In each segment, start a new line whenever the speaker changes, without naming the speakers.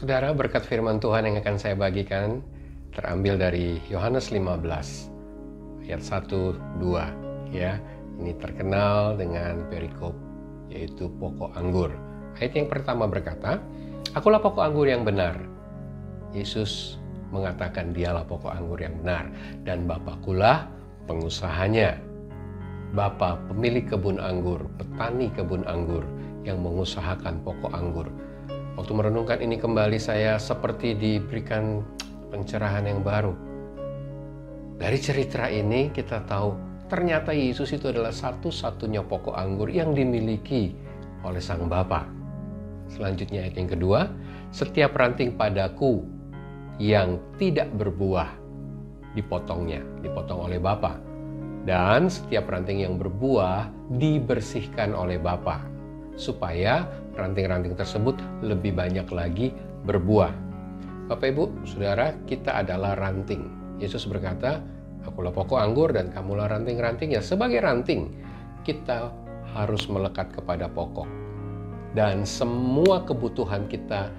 Saudara, berkat firman Tuhan yang akan saya bagikan terambil dari Yohanes 15 ayat 1-2 ya. Ini terkenal dengan perikop yaitu pokok anggur. Ayat yang pertama berkata, "Akulah pokok anggur yang benar." Yesus mengatakan dialah pokok anggur yang benar dan Bapakkulah pengusahanya. Bapa pemilik kebun anggur, petani kebun anggur yang mengusahakan pokok anggur. Waktu merenungkan ini kembali, saya seperti diberikan pencerahan yang baru. Dari cerita ini kita tahu ternyata Yesus itu adalah satu-satunya pokok anggur yang dimiliki oleh Sang Bapa. Selanjutnya ayat yang kedua, "Setiap ranting padaku yang tidak berbuah dipotong oleh Bapa. Dan setiap ranting yang berbuah dibersihkan oleh Bapa, supaya ranting-ranting tersebut lebih banyak lagi berbuah." Bapak Ibu, Saudara, kita adalah ranting. Yesus berkata, "Akulah pokok anggur dan kamulah ranting-rantingnya." Sebagai ranting, kita harus melekat kepada pokok. Dan semua kebutuhan kita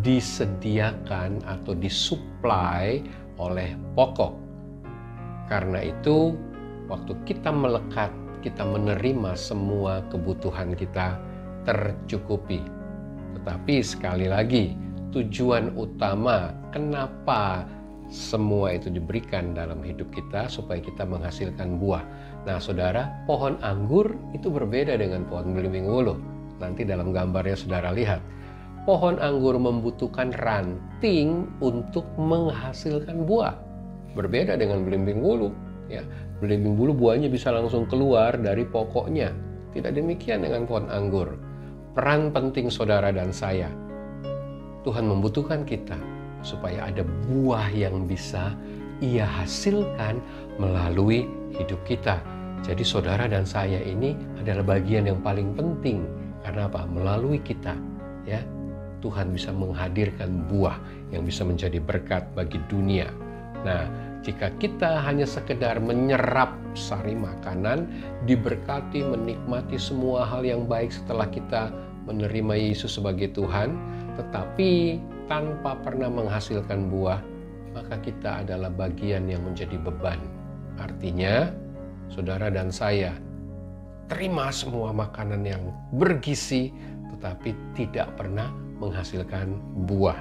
disediakan atau disuplai oleh pokok. Karena itu, waktu kita melekat, kita menerima semua kebutuhan kita tercukupi. Tetapi sekali lagi, tujuan utama kenapa semua itu diberikan dalam hidup kita supaya kita menghasilkan buah. Nah, Saudara, pohon anggur itu berbeda dengan pohon belimbing wuluh. Nanti dalam gambarnya Saudara lihat. Pohon anggur membutuhkan ranting untuk menghasilkan buah. Berbeda dengan belimbing wuluh, ya. Belimbing wuluh buahnya bisa langsung keluar dari pokoknya. Tidak demikian dengan pohon anggur. Peran penting Saudara dan saya. Tuhan membutuhkan kita supaya ada buah yang bisa Ia hasilkan melalui hidup kita. Jadi Saudara dan saya ini adalah bagian yang paling penting. Karena apa? Melalui kita, ya, Tuhan bisa menghadirkan buah yang bisa menjadi berkat bagi dunia. Nah, jika kita hanya sekedar menyerap sari makanan, diberkati, menikmati semua hal yang baik setelah kita menerima Yesus sebagai Tuhan, tetapi tanpa pernah menghasilkan buah, maka kita adalah bagian yang menjadi beban. Artinya, Saudara dan saya terima semua makanan yang bergizi, tetapi tidak pernah menghasilkan buah.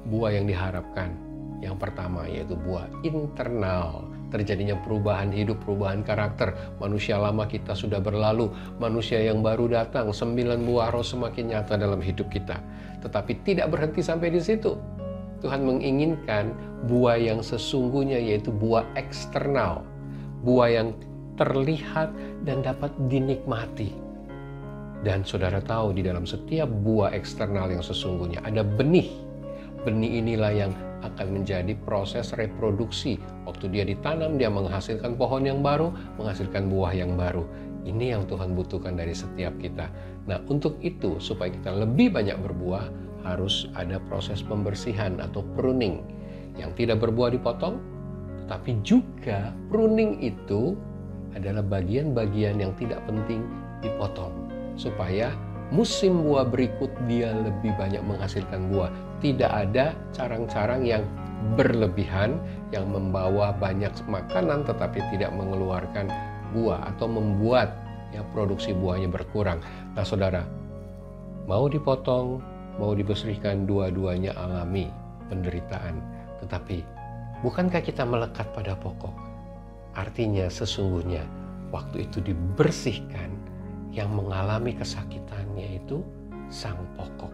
Buah yang diharapkan, yang pertama yaitu buah internal. Terjadinya perubahan hidup, perubahan karakter. Manusia lama kita sudah berlalu, manusia yang baru datang. 9 buah roh semakin nyata dalam hidup kita. Tetapi tidak berhenti sampai di situ. Tuhan menginginkan buah yang sesungguhnya, yaitu buah eksternal. Buah yang terlihat dan dapat dinikmati. Dan Saudara tahu di dalam setiap buah eksternal yang sesungguhnya ada benih. Benih inilah yang akan menjadi proses reproduksi. Waktu dia ditanam, dia menghasilkan pohon yang baru, menghasilkan buah yang baru. Ini yang Tuhan butuhkan dari setiap kita. Nah, untuk itu, supaya kita lebih banyak berbuah, harus ada proses pembersihan atau pruning. Yang tidak berbuah dipotong, tetapi juga pruning itu adalah bagian-bagian yang tidak penting dipotong. Supaya musim buah berikut dia lebih banyak menghasilkan buah. Tidak ada carang-carang yang berlebihan yang membawa banyak makanan tetapi tidak mengeluarkan buah atau membuat ya produksi buahnya berkurang. Nah, Saudara, mau dipotong, mau dibersihkan, dua-duanya alami penderitaan. Tetapi bukankah kita melekat pada pokok? Artinya sesungguhnya waktu itu dibersihkan, yang mengalami kesakitannya itu sang pokok.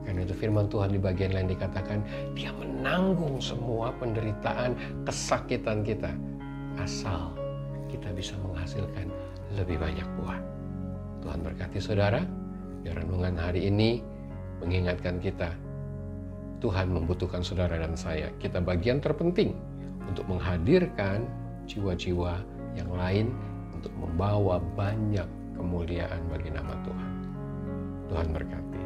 Karena itu firman Tuhan di bagian lain dikatakan, Dia menanggung semua penderitaan, kesakitan kita. Asal kita bisa menghasilkan lebih banyak buah. Tuhan berkati Saudara. Di renungan hari ini mengingatkan kita, Tuhan membutuhkan Saudara dan saya. Kita bagian terpenting untuk menghadirkan jiwa-jiwa yang lain untuk membawa banyak kemuliaan bagi nama Tuhan. Tuhan berkati.